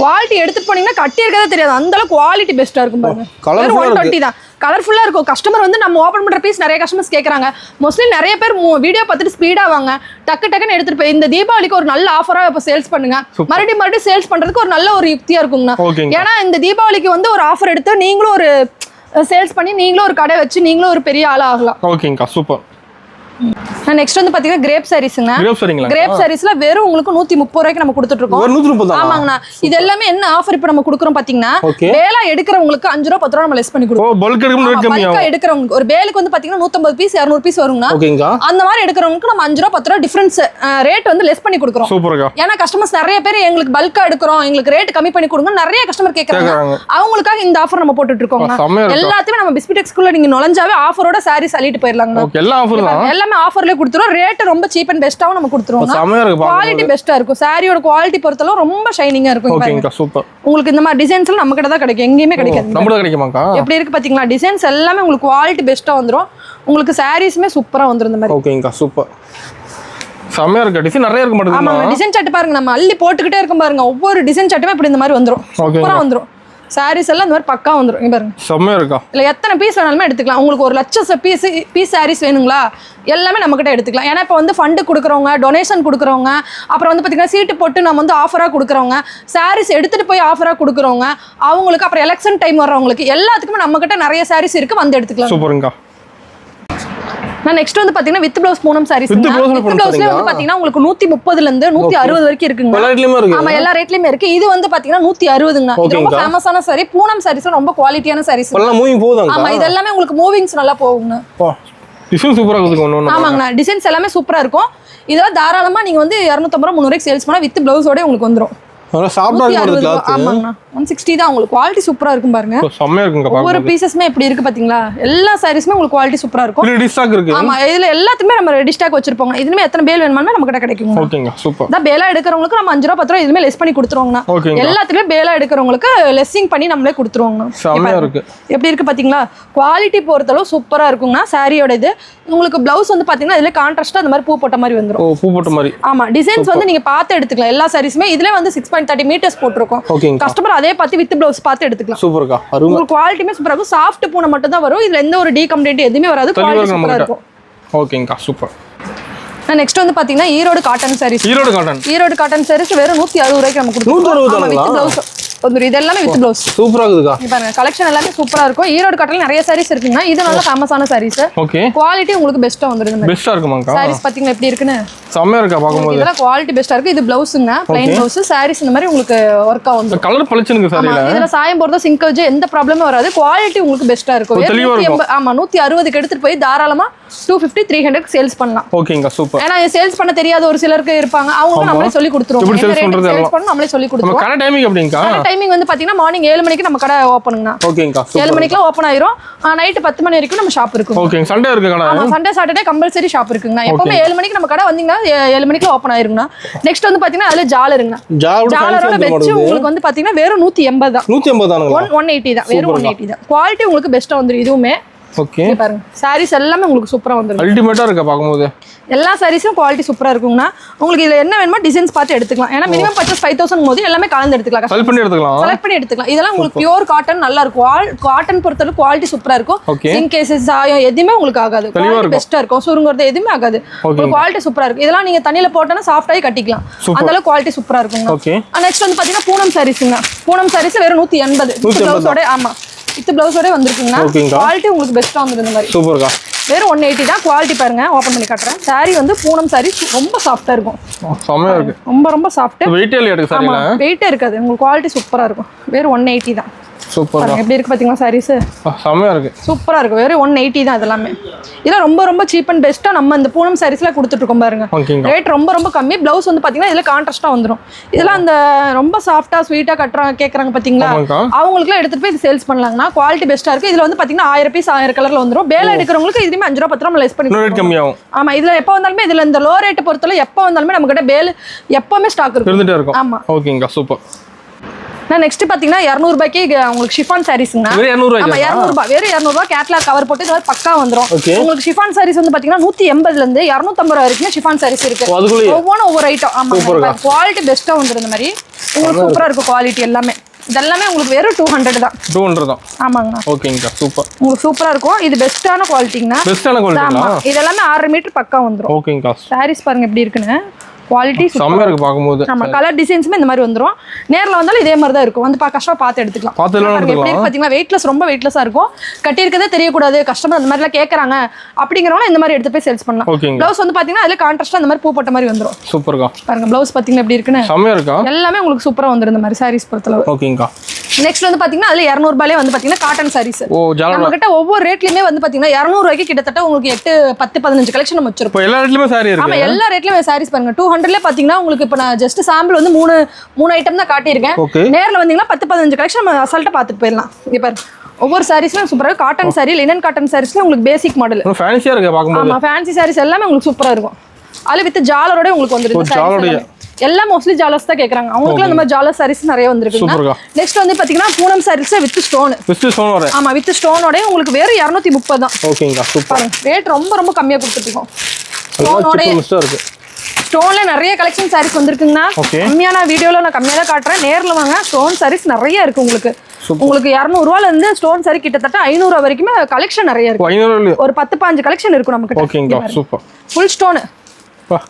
குவாலிட்டி எடுத்துட்டு போனீங்கன்னா கட்டி இருக்கதே தெரியாது, அந்த அளவுக்கு குவாலிட்டி பெஸ்ட்டா இருக்கும் பாருங்க. கலர் 120 தான். கலர்ஃபுல்லா இருக்கும். கஸ்டமர் வந்து நம்ம ஓபன் பண்ற பீஸ் நிறைய கஸ்டமர்ஸ் கேக்குறாங்க. மோஸ்ட்லி நிறைய பேர் வீடியோ பார்த்துட்டு ஸ்பீடா வாங்க, டக்குன்னு எடுத்துட்டு போய் இந்த தீபாவளிக்கு ஒரு நல்ல ஆஃபரா இப்ப சேல்ஸ் பண்ணுங்க. மறுபடியும் சேல்ஸ் பண்றதுக்கு ஒரு நல்ல ஒரு யுக்தியா இருக்குங்கண்ணா. ஏன்னா இந்த தீபாவளிக்கு வந்து ஒரு ஆஃபர் எடுத்து நீங்களும் ஒரு சேல்ஸ் பண்ணி நீங்களும் ஒரு கடை வச்சு நீங்களும் ஒரு பெரிய ஆளா ஆகலாம். ஓகேங்கா, சூப்பர். நெக்ஸ்ட் வந்து பாத்தீங்கன்னா கிரேப் சாரீஸ்ங்க. கிரேப் சாரீஸ்ல வெறும் உங்களுக்கு 130 ரூபாய்க்கு நம்ம கொடுத்துட்டு இருக்கோம். 130 தான். ஆமாங்கண்ணா, இது எல்லாமே என்ன ஆஃபர் இப்ப நம்ம கொடுக்குறோம் பாத்தீங்கன்னா, பேலா எடுக்கிறவங்களுக்கு 5 ரூபாய் 10 ரூபாய் நம்ம லெஸ் பண்ணி கொடுப்போம். ஓ, பல்க் எடுக்கிறவங்களுக்கு ஒரு பேலுக்கு வந்து பாத்தீங்கன்னா 150 பீஸ் 200 பீஸ் வரும்னா, அந்த மாதிரி எடுக்கிறவங்களுக்கு நம்ம 5 ரூபாய் 10 ரூபாய் டிஃபரன்ஸ் ரேட் வந்து லெஸ் பண்ணி கொடுக்குறோம். சூப்பர்க்கா. ஏன்னா கஸ்டமர்ஸ் நிறைய பேர் எங்களுக்கு பல்கா எடுக்கிறோம், எங்களுக்கு ரேட் கம்மி பண்ணி கொடுங்க நிறைய கஸ்டமர் கேக்குறாங்க. அவங்களுக்காக இந்த ஆஃபர் நம்ம போட்டுட்டு இருக்கோம். எல்லாத்தையுமே நம்ம பிஸ்பிடெக்ஸ்க்குள்ள நீங்க நுழைஞ்சாவே ஆஃபரோட சாரீஸ் அள்ளிட்டு போயிடலாங்க. எல்லாமே ஆஃபர்ல கொடுத்துறோம். ரேட் ரொம்ப சீப் அண்ட் பெஸ்ட்டாவும் நம்ம கொடுத்துருவோம். குவாலிட்டி பெஸ்ட்டா இருக்கும். சாரியோட குவாலிட்டி பொறுத்தளவு ரொம்ப ஷைனிங்கா இருக்கும். ஓகேங்க, சூப்பர். உங்களுக்கு இந்த மாதிரி டிசைன்ஸ்லாம் நம்ம கிட்ட தான் கிடைக்கும், எங்கேயுமே கிடைக்காது. நம்ம கிட்ட கிடைக்குமாக்கா? எப்படி இருக்கு பாத்தீங்களா? டிசைன்ஸ் எல்லாமே உங்களுக்கு குவாலிட்டி பெஸ்ட்டா வந்துரும். உங்களுக்கு சாரீஸ்மே சூப்பரா வந்துரும் இந்த மாதிரி. ஓகேங்க, சூப்பர். செமையா இருக்கு. டிசைன் நிறைய இருக்கு மாட்டேங்குது. ஆமா, டிசைன் சார்ட் பாருங்க, நம்ம அள்ளி போட்டுக்கிட்டே இருக்கும் பாருங்க. ஒவ்வொரு டிசைன் சார்ட்டுமே இப்படி இந்த மாதிரி வந்துரும். சூப்பரா வந்துரும். சாரீஸ் எல்லாம் இந்த மாதிரி பக்கா வந்துரும். இங்க பாருங்க, செம்மையா இருக்கா. இல்ல எத்தனை பீஸ் வேணாலுமே எடுத்துக்கலாம். உங்களுக்கு ஒரு லட்சம் பீஸ் சாரீஸ் வேணுங்களா, எல்லாமே நம்ம கிட்ட எடுத்துக்கலாம். ஏன்னா இப்போ வந்து ஃபண்டு கொடுக்குறவங்க, டொனேஷன் கொடுக்குறவங்க, அப்புறம் வந்து பார்த்தீங்கன்னா சீட்டு போட்டு நம்ம வந்து ஆஃபராக கொடுக்குறவங்க, சாரீஸ் எடுத்துட்டு போய் ஆஃபராக கொடுக்குறவங்க, அவங்களுக்கு அப்புறம் எலெக்ஷன் டைம் வர்றவங்களுக்கு எல்லாத்துக்குமே நம்ம கிட்ட நிறைய சாரீஸ் இருக்கு, வந்து எடுத்துக்கலாம். சூப்பருங்க. நான் நெக்ஸ்ட் வந்து பாத்தீங்கன்னா with blouse Poonam saris. With ப்ளவுஸ்ல வந்து பாத்தீங்கன்னா உங்களுக்கு 130 ல இருந்து 160 வரைக்கும் இருக்குங்க. எல்லா ரேட்லயுமே இருக்கு. ஆமா, எல்லா ரேட்லயுமே இருக்கு. இது வந்து பாத்தீங்கன்னா 160ங்க. இது ரொம்ப ஃபேமஸான சாரி. பூனம் சாரீஸ் ரொம்ப குவாலிட்டியான சாரீஸ். எல்லாம் மூவிங் போகுதாங்க. ஆமா, இது எல்லாமே உங்களுக்கு மூவிங்ஸ் நல்லா போகுங்க. டிசைன் சூப்பரா இருக்குங்க. ஒண்ணு ஆமாங்கண்ணா, டிசைன்ஸ் எல்லாமே சூப்பரா இருக்கும். இதெல்லாம் தாராளமா நீங்க வந்து 250 ரூபாய் 300 ரூபாய்க்கு சேல்ஸ் பண்ணா வித் ப்ளவுஸோட உங்களுக்கு வந்துரும். ஆமாங்கண்ணா, 160 தான். உங்களுக்கு குவாலிட்டி சூப்பரா இருக்கும் பாருங்க. செம்மையா இருக்குங்க. ஒவ்வொரு பீசஸ்மே எப்படி இருக்கு பாத்தீங்களா? எல்லா சாரீஸ்மே உங்களுக்கு குவாலிட்டி சூப்பரா இருக்கும். ரெடி ஸ்டாக் இருக்கு. ஆமா, இதுல எல்லாத்துமே நம்ம ரெடி ஸ்டாக் வச்சிருப்போம். இதுலமே எத்தனை பேல் வேணும்னா நம்ம கிட்ட கிடைக்கும். ஓகேங்க, சூப்பர். தான் பேலா எடுக்கிறவங்களுக்கு நம்ம 5 ரூபாய் 10 ரூபாய் இதுமே லெஸ் பண்ணி கொடுத்துருவோங்கண்ணா. எல்லாத்துலயுமே பேலா எடுக்கிறவங்களுக்கு லெஸ்ஸிங் பண்ணி நம்மளே கொடுத்துருவோங்க. செம்மையா இருக்கு. எப்படி இருக்கு பாத்தீங்களா? குவாலிட்டி பொறுத்தளவு சூப்பரா இருக்குங்கண்ணா. சாரியோட இது உங்களுக்கு பிளவுஸ் வந்து பாத்தீங்கன்னா இதுல கான்ட்ராஸ்டா அந்த மாதிரி பூ போட்ட மாதிரி வந்துரும். ஓ, பூ போட்ட மாதிரி. ஆமா, டிசைன்ஸ் வந்து நீங்க பார்த்து எடுத்துக்கலாம். எல்லா சாரீஸ்மே இதுல வந்து 6.30 மீட்டர்ஸ் போட்டுருக்கோம். கஸ்டமர் அதே பார்த்து வித் பிளவுஸ் பார்த்து எடுத்துக்கலாம். சூப்பர்க்கா. உங்களுக்கு குவாலிட்டியுமே சூப்பரா இருக்கும். சாஃப்ட் பூனை மட்டும் தான் வரும். இதுல எந்த ஒரு டீ கம்ப்ளைண்ட் எதுவுமே வராது. குவாலிட்டி சூப்பரா இருக்கும். ஓகேங்கா, சூப்பர். நெக்ஸ்ட் வந்து பாத்தீங்கன்னா ஈரோடு காட்டன் சாரீஸ். ஈரோடு காட்டன் சாரீஸ் வெறும் 160 ரூபாய்க்கு நம்ம கொடுத்துருக்கோம். 160 வித் பிளவுஸ். இது எல்லாமே வித் பிளவுஸ். சூப்பரா இருக்குதுக்கா. பாருங்க, கலெக்ஷன் எல்லாமே சூப்பரா இருக்கும். ஈரோடு காட்டன்ல நிறைய சாரீஸ் இருக்குங்க. இது நல்ல ஃபேமஸான சாரீஸ். ஓகே. குவாலிட்டி உங்களுக்கு பெஸ்ட்டா வந்துருது. பெஸ்ட்டா இருக்குமாங்கா. சாரீஸ் பாத்தீங்கன்னா எப்படி இருக்குன்னு செம்மையா இருக்கா பாக்கும்போது. இதெல்லாம் குவாலிட்டி பெஸ்ட்டா இருக்கு. இது பிளவுஸ்ங்க, ப்ளைன் பிளவுஸ். சாரீஸ் இந்த மாதிரி உங்களுக்கு வர்க் ஆகும். கலர் பளிச்சுங்க சாரில. இதல சாயம் போறதோ சிங்கல்ஜ் எந்த ப்ராப்ளமும் வராது. குவாலிட்டி உங்களுக்கு பெஸ்ட்டா இருக்கும். 180 ஆமா 160க்கு எடுத்துட்டு போய் தாராளமா 250 300க்கு சேல்ஸ் பண்ணலாம். ஓகேங்க, சூப்பர். ஏன்னா சேல்ஸ் பண்ண தெரியாத ஒரு சிலருக்கு இருப்பாங்க. அவங்களுக்கு நம்மளே சொல்லி கொடுத்துருவோம். எப்படி சேல்ஸ் பண்ணனும் நம்மளே சொல்லி கொடுத்துருவோம். நம்ம கடை டைமிங் எப்படிங்கா? டைமிங் வந்து பாத்தீங்கன்னா மார்னிங் 7 மணிக்கு நம்ம கடை ஓபனுங்கனா. ஓகேங்கா, 7 மணிக்குலாம் ஓபன் ஆயிரும். நைட் 10 மணி வரைக்கும் நம்ம ஷாப் இருக்கும். ஓகேங்க. சண்டே இருக்கு கடை. ஆமா, சண்டே சாட்டர்டே கம்பல்சரி ஷாப் இருக்குங்க. எப்பவுமே 7 மணிக்கு நம்ம கடை வந்தீங்கன்னா 7 மணிக்கு ஓபன் ஆயிருங்கனா. நெக்ஸ்ட் வந்து பாத்தீங்கன்னா அதுல ஜாலருங்க. ஜாலரோட வெச்சு உங்களுக்கு வந்து பாத்தீங்கன்னா வெறும் 180 தான். 180 தானுங்க. 180 தான். வெறும் 180 தான். குவாலிட்டி உங்களுக்கு பெஸ்ட்டா வந்துரும் இதுவுமே. ஓகே. பாருங்க, சாரீஸ் எல்லாமே உங்களுக்கு சூப்பரா வந்துரும். அல்டிமேட்டா இருக்கா பாக்கும்போது. எல்லா சாரீஸும் குவாலிட்டி சூப்பரா இருக்குங்கண்ணா. உங்களுக்கு இதுல என்ன வேணுமோ டிசைன்ஸ் பார்த்து எடுத்துக்கலாம். ஏன்னா மினிமம் பர்ச்சேஸ் 5000 போது எல்லாமே கலந்து எடுத்துக்கலாம். செலக்ட் பண்ணி எடுத்துக்கலாம். இதெல்லாம் உங்களுக்கு பியூர் காட்டன் நல்லா இருக்கும். காட்டன் பொறுத்தவரை குவாலிட்டி சூப்பரா இருக்கும். இன் கேசஸ் சாயம் எதுவுமே உங்களுக்கு ஆகாது. குவாலிட்டி பெஸ்ட்டா இருக்கும். சுருங்குறது எதுவுமே ஆகாது. குவாலிட்டி சூப்பரா இருக்கும். இதெல்லாம் நீங்க தண்ணியில போட்டோன்னா சாஃப்டாகி கட்டிக்கலாம். அந்த அளவுக்கு குவாலிட்டி சூப்பரா இருக்குங்க. நெக்ஸ்ட் வந்து பாத்தீங்கன்னா பூனம் சாரீஸ்ங்க. பூனம் சாரீஸ் வெறும் 180. பிளவுஸோட ஆமா வித் பிளவுஸோட வந்திருக்குங்க. குவாலிட்டி உங்களுக்கு பெஸ்ட்டா வந்துரும். இந்த மாதிரி சூப்பர்க்கா. வெறும் 180 தான். குவாலிட்டி பாருங்க, ஓபன் பண்ணி காட்டுறேன். சாரி வந்து பூனம் சாரி ரொம்ப சாஃப்ட்டா இருக்கும். செமையா இருக்கு. ரொம்ப சாஃப்ட். வெயிட்டே இல்ல எடுக்க சாரில. வெயிட்டே இருக்காது. உங்களுக்கு குவாலிட்டி சூப்பரா இருக்கும். வெறும் 180 தான். சூப்பர். எப்படி இருக்கு பாத்தீங்களா சாரீஸ்? செமையா இருக்கு. சூப்பரா இருக்கு. வெறும் 180 தான் இதெல்லாம். இதெல்லாம் ரொம்ப சீப் அண்ட் பெஸ்ட்டா நம்ம இந்த பூனம் சாரீஸ்ல கொடுத்துட்டு இருக்கோம் பாருங்க. ரேட் ரொம்ப கம்மி. பிளவுஸ் வந்து பாத்தீங்கன்னா இதுல கான்ட்ராஸ்டா வந்துரும். இதெல்லாம் அந்த ரொம்ப சாஃப்ட்டா ஸ்வீட்டா கேக்குறாங்க பாத்தீங்களா? அவங்களுக்குலாம் எடுத்துட்டு போய் சேல்ஸ் பண்ணலாம்னா குவாலிட்டி பெஸ்ட்டா இருக்கு. இதுல வந்து பாத்தீங்கன்னா 1000 பீஸ் 1000 கலர்ல வந்துரும். பேல எடுக்கிறவங்களுக்கு இதுலயும் 5 ரூபாய் 10 ரூபாய் லெஸ் பண்ணி ரேட் கம்மியாகும். ஆமா, இதுல எப்ப வந்தாலுமே இதுல இந்த லோ ரேட் பொறுத்தல எப்ப வந்தாலுமே நம்ம கிட்ட பேல் எப்பவுமே ஸ்டாக் இருக்கும். ஆமா, ஓகேங்க, சூப்பர். நான் நெக்ஸ்ட் பாத்தீங்கன்னா 200 ரூபாய்க்கு உங்களுக்கு ஷிஃபான் சாரீஸ்ங்க. வெறும் 200 ரூபாய். ஆமா, 200 ரூபாய். வெறும் 200 ரூபாய் கேட்லாக் கவர் போட்டு இது பக்கா வந்துரும். உங்களுக்கு ஷிஃபான் சாரீஸ் வந்து பாத்தீங்கன்னா 180ல இருந்து 250 ரூபாய் வரைக்கும் ஷிஃபான் சாரீஸ் இருக்கு. ஒவ்வொரு ஐட்டம். ஆமா, குவாலிட்டி பெஸ்ட்டா வந்துரும். இந்த மாதிரி உங்களுக்கு சூப்பரா இருக்கும் குவாலிட்டி எல்லாமே. இதெல்லாமே உங்களுக்கு வெறும் 200 தான். 200 தான். ஆமாங்க. ஓகேங்க, சூப்பர். உங்களுக்கு சூப்பரா இருக்கும். இது பெஸ்ட்டான குவாலிட்டிங்க. பெஸ்ட்டான குவாலிட்டி. ஆமா, இதெல்லாம் 6 மீட்டர் பக்கா வந்துரும். ஓகேங்க. சாரீஸ் பாருங்க எப்படி இருக்குன்னு. குவாலிட்டி செம்ம இருக்கு பாக்கும்போது. ஆமா, கலர் டிசைன்ஸ்மே இந்த மாதிரி வந்துரும். நேர்ல வந்தாலும் இதே மாதிரி தான் இருக்கும். வந்து கஷ்டமா பார்த்து எடுத்துக்கலாம். எப்படி இருக்கு பாத்தீங்கன்னா வெயிட்லெஸ், ரொம்ப வெயிட்லெஸ்ஸா இருக்கும். கட்டி இருக்கதே தெரியக்கூடாது. கஸ்டமர் அந்த மாதிரிலாம் கேக்குறாங்க அப்படிங்கறவங்க இந்த மாதிரி எடுத்து போய் சேல்ஸ் பண்ணலாம். பிளவுஸ் வந்து பாத்தீங்கன்னா அதுல கான்ட்ராஸ்டா அந்த மாதிரி பூ போட்ட மாதிரி வந்துரும். சூப்பர்க்கா. பாருங்க பிளவுஸ் பாத்தீங்கன்னா எப்படி இருக்குன்னு. செம்ம இருக்கா. எல்லாமே உங்களுக்கு சூப்பரா வந்துரும் இந்த மாதிரி சாரீஸ் பொறுத்தளவு. ஓகேங்கா. நெக்ஸ்ட் வந்து பாத்தீங்கன்னா அதுல 200 ரூபாயிலே வந்து பாத்தீங்கன்னா காட்டன் சாரீஸ். நம்ம கிட்ட ஒவ்வொரு ரேட்லயுமே வந்து பாத்தீங்கன்னா 200 ரூபாய்க்கு கிட்டத்தட்ட உங்களுக்கு 8 10 15 கலெக்ஷன் நம்ம வச்சிருப்போம். எல்லா ரேட்லயுமே சாரி இருக்கு. ஆமா, எல்லா ரேட்லயுமே சாரீஸ் பாருங்க. 200ல பாத்தீங்கன்னா உங்களுக்கு இப்ப நான் ஜஸ்ட் சாம்பிள் வந்து 3 ஐட்டம் தான் காட்டியிருக்கேன். நேர்ல வந்தீங்கன்னா 10 15 கலெக்ஷன் நம்ம அசால்ட்டா பாத்துட்டு போயிடலாம். இங்க பாருங்க ஒவ்வொரு சாரீஸ்லாம் சூப்பரா இருக்கு. காட்டன் சாரி, லினன் காட்டன் சாரீஸ்ல உங்களுக்கு பேசிக் மாடல். ஃபேன்சியா இருக்கு பாக்கும்போது. ஆமா, ஃபேன்சி சாரீஸ் எல்லாமே உங்களுக்கு சூப்பரா இருக்கும். அதுல வித் ஜாலரோட உங்களுக்கு வந்துருது. எல்லாம் மோஸ்ட்லி ஜாலர்ஸ் தான் கேக்குறாங்க. அவங்களுக்கு அந்த மாதிரி ஜாலர் சாரீஸ் நிறைய வந்திருக்குங்க. நெக்ஸ்ட் வந்து பாத்தீங்கன்னா பூனம் சாரீஸ் வித் ஸ்டோன். ஆமா, வித் ஸ்டோனோட உங்களுக்கு வேற 230 தான். ஓகேங்க, சூப்பர். ரேட் ரொம்ப கம்மியா கொடுத்துட்டோம். ஸ்டோன்ல நிறைய கலெக்ஷன் சாரீஸ் வந்திருக்குங்கண்ணா. கம்மியான வீடியோல நான் கம்மியா தான் காட்டுறேன். நேர்ல வாங்க. ஸ்டோன் சாரீஸ் நிறைய இருக்கு உங்களுக்கு. உங்களுக்கு 200 ரூபாயில இருந்து ஸ்டோன் சாரி கிட்டத்தட்ட 500 வரைக்குமே கலெக்ஷன் நிறைய இருக்கு. ஒரு 10 15 கலெக்ஷன் இருக்கும் நமக்கு. ஓகேங்க, சூப்பர். Full stone.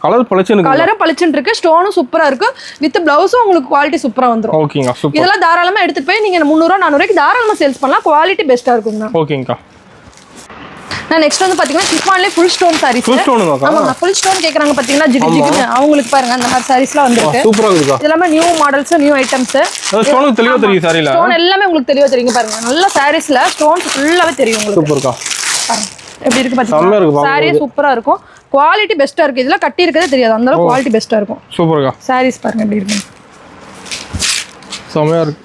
கலர் பளிச்சுன்னு இருக்கு. ஸ்டோனும் சூப்பரா இருக்கு. வித் பிளவுஸும் உங்களுக்கு குவாலிட்டி சூப்பரா வந்துரும். ஓகேங்க, சூப்பர். இதெல்லாம் தாராளமா எடுத்துட்டு போய் நீங்க 300 400 ரூபாய்க்கு தாராளமா சேல்ஸ் பண்ணலாம். குவாலிட்டி பெஸ்டா இருக்குங்க. ஓகேங்க. நான் நெக்ஸ்ட் வந்து பாத்தீங்கன்னா ஷிஃபான்லயே ஃபுல் ஸ்டோன் சாரீஸ். ஃபுல் ஸ்டோனுங்க. ஆமா, ஃபுல் ஸ்டோன் கேக்குறாங்க பாத்தீங்கன்னா ஜிகு ஜிகுன்னு. அவங்களுக்கு பாருங்க அந்த மாதிரி சாரீஸ்லாம் வந்திருக்கு. சூப்பரா இருக்கு. இதெல்லாம் new models, new items. Stone தெளிவா தெரியும் சாரில. ஸ்டோன் எல்லாமே உங்களுக்கு தெளிவா தெரியும் பாருங்க. நல்ல சாரீஸ்ல ஸ்டோன்ஸ் ஃபுல்லாவே தெரியும் உங்களுக்கு. சூப்பர்க்கா. பாருங்க எப்படி இருக்கு பாத்தீங்கன்னா. சாரி சூப்பரா இருக்கும். குவாலிட்டி பெஸ்ட்டா இருக்கு. இதெல்லாம் கட்டி இருக்கதே தெரியாது. அந்த அளவுக்கு குவாலிட்டி பெஸ்ட்டா இருக்கும். சூப்பர்க்கா. சாரீஸ் பாருங்க எப்படி இருக்கு. செமையா இருக்கு.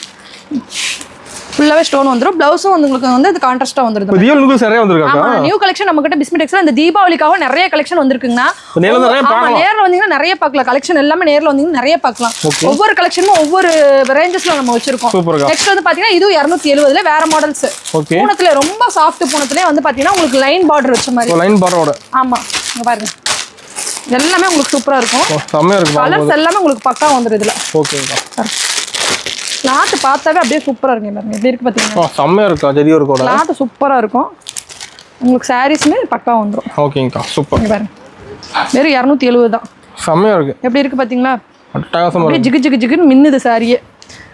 ஃபுல்லாவே ஸ்டோன் வந்துரும். ப்ளவுஸும் வந்து உங்களுக்கு வந்து இது கான்ட்ராஸ்டா வந்துருது. ரியல் லுக்ஸ் நிறைய வந்திருக்காங்க. ஆமா நியூ கலெக்ஷன் நம்ம கிட்ட பிஸ்மிடெக்ஸ்ல இந்த தீபாவளிக்காக நிறைய கலெக்ஷன் வந்திருக்குங்க. நேர்ல வந்தீங்கன்னா நிறைய பார்க்கலாம். கலெக்ஷன் எல்லாமே நேர்ல வந்தீங்கன்னா நிறைய பார்க்கலாம். ஒவ்வொரு கலெக்ஷனும் ஒவ்வொரு ரேஞ்சஸ்ல நம்ம வச்சிருக்கோம். நெக்ஸ்ட் வந்து பாத்தீங்கன்னா இது 270ல வேற மாடல்ஸ். பூனத்துல ரொம்ப சாஃப்ட் பூனத்திலே வந்து பாத்தீங்கன்னா உங்களுக்கு லைன் பார்டர் வச்ச மாதிரி. லைன் பார்டரோட. ஆமா இங்க பாருங்க. எல்லாமே உங்களுக்கு சூப்பரா இருக்கும். செமையா இருக்கு. கலர்ஸ் எல்லாமே உங்களுக்கு பக்கா வந்துரும் இதுல. ஓகேங்க. கிளாத் பார்த்தாவே அப்படியே சூப்பரா இருக்கு பாருங்க. எப்படி இருக்கு பாத்தீங்கன்னா? செமையா இருக்கு. ஜெரி ஒரு கோட. கிளாத் சூப்பரா இருக்கும். உங்களுக்கு சாரீஸ்மே பக்கா வந்துரும். ஓகேங்க. சூப்பர். பாருங்க. வெறும் 270 தான். செமையா இருக்கு. எப்படி இருக்கு பாத்தீங்களா? அட்டகாசமா இருக்கு. ஜிகு ஜிகு ஜிகுன்னு மின்னுது சாரியே.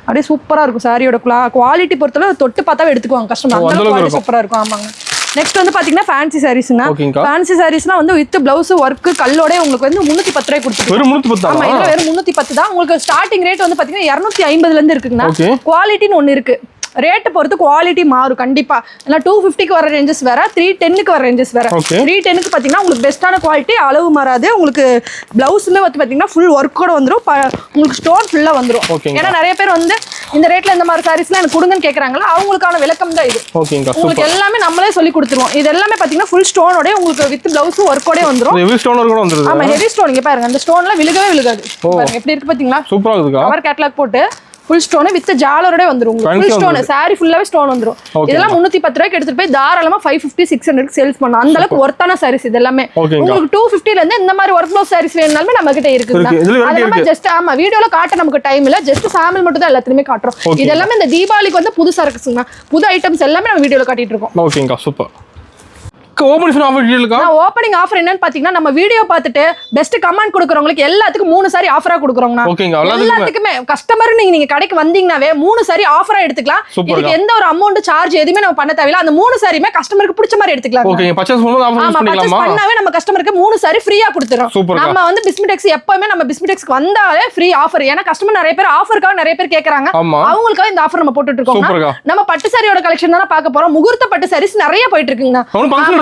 அப்படியே சூப்பரா இருக்கும். சாரியோட குவாலிட்டி பொறுத்தவரை தொட்டு பார்த்தாவே எடுத்துக்குவாங்க கஸ்டமர். அந்த குவாலிட்டி சூப்பரா இருக்கும். ஆமாங்க. நெக்ஸ்ட் வந்து பாத்தீங்கன்னா ஃபேன்சி சாரீஸ்ங்க. ஃபேன்சி சாரீஸ்னா வந்து வித் பிளவுஸ் ஒர்க் கல்லோட உங்களுக்கு வந்து 310 ரூபாய் கொடுத்துருக்கோம். வெறும் 310. ஆமா இல்ல வெறும் 310 தான். உங்களுக்கு ஸ்டார்டிங் ரேட் வந்து பாத்தீங்கன்னா 250ல இருந்து இருக்குங்க. குவாலிட்டின்னு ஒன்னு இருக்கு. ரேட் பொறுத்து குவாலிட்டி மாறும் கண்டிப்பா. ஏன்னா 250க்கு வர ரேஞ்சஸ் வேற, 310க்கு வர ரேஞ்சஸ் வேற. 310க்கு பாத்தீங்கன்னா உங்களுக்கு பெஸ்ட்டான குவாலிட்டி, அளவு மாறாது. உங்களுக்கு பிளவுஸுமே வந்து பாத்தீங்கன்னா ஃபுல் ஒர்க்கோட வந்துரும். உங்களுக்கு ஸ்டோன் ஃபுல்லா வந்துரும். ஏன்னா நிறைய பேர் வந்து இந்த ரேட்ல இந்த மாதிரி சாரீஸ்லாம் எனக்கு கொடுங்கன்னு கேக்குறாங்களா, அவங்களுக்கான விளக்கம் தான் இது. உங்களுக்கு எல்லாமே நம்மளே சொல்லி கொடுத்துருவோம். இது எல்லாமே பாத்தீங்கன்னா ஃபுல் ஸ்டோனோட உங்களுக்கு வித் பிளவுஸ் ஒர்க்கோட வந்துரும். ஹெவி ஸ்டோன் கூட வந்துருது. ஆமா ஹெவி ஸ்டோன். இங்க பாருங்க அந்த ஸ்டோன்லாம் விழுகவே விழுகாது. பாருங்க எப்படி இருக்கு பாத்தீங்களா? சூப்பரா இருக்குங்க. கவர் கேட்டலாக் போட்டு ஃபுல் ஸ்டோன் வித் ஜாலரோட வந்துரும். உங்களுக்கு ஃபுல் ஸ்டோன் சாரி ஃபுல்லாவே ஸ்டோன் வந்துரும். இதெல்லாம் 310 ரூபாய்க்கு எடுத்துட்டு போய் தாராளமா 550 600க்கு சேல்ஸ் பண்ணலாம். அந்த அளவுக்கு ஒர்த்தான சாரீஸ் இது எல்லாமே. உங்களுக்கு 250ல இருந்து இந்த மாதிரி ஒர்க் ப்ளவுஸ் சாரீஸ் வேணும்னாலுமே நம்ம கிட்ட இருக்குங்க. அதெல்லாம் ஜஸ்ட் ஆமா வீடியோல காட்ட நமக்கு டைம் இல்ல. ஜஸ்ட் சாம்பிள் மட்டும் தான் எல்லாத்துலயுமே காட்டுறோம். இது எல்லாமே இந்த தீபாவளிக்கு வந்து புதுசா இருக்குங்க. புது ஐட்டம்ஸ் எல்லாமே நம்ம வீடியோல காட்டிட்டு இருக்கோம். ஓகேங்க. சூப்பர். ஓபனிங் ஆஃபர் டீடைல்க்கா? ஓபனிங் ஆஃபர் என்னன்னு பாத்தீங்கன்னா நம்ம வீடியோ பார்த்துட்டு பெஸ்ட் கமெண்ட் கொடுக்கறவங்களுக்கு எல்லாத்துக்கும் 3 சாரி ஆஃபரா கொடுக்கறோம்னா. ஓகேங்க. எல்லாத்துக்குமே கஸ்டமர் நீங்க கடைக்கு வந்தீங்கனாவே 3 சாரி ஆஃபரா எடுத்துக்கலாம். இதுக்கு எந்த ஒரு அமௌண்ட் சார்ஜ் எதுமே நம்ம பண்ண தேவையில்ல. அந்த 3 சாரியுமே கஸ்டமருக்கு பிடிச்ச மாதிரி எடுத்துக்கலாம். ஓகேங்க. பர்சேஸ் பண்ணும்போது ஆஃபர் யூஸ் பண்ணிக்கலாமா? பண்ணாவே நம்ம கஸ்டமருக்கு 3 சாரி ஃப்ரீயா கொடுத்துறோம். நம்ம வந்து பிஸ்மிடெக்ஸ் எப்பவுமே நம்ம பிஸ்மிடெக்ஸ்க்கு வந்தாலே ஃப்ரீ ஆஃபர். ஏன்னா கஸ்டமர் நிறைய பேர் ஆஃபர்க்காக நிறைய பேர் கேக்குறாங்க. அவங்களுக்காக இந்த ஆஃபர் நம்ம போட்டுட்டு இருக்கோம். நம்ம பட்டு சாரியோட கலெக்ஷன் தான பார்க்க போறோம். முகூர்த்த பட்டு சாரீஸ் நிறைய போயிட்டு இருக்குங்க.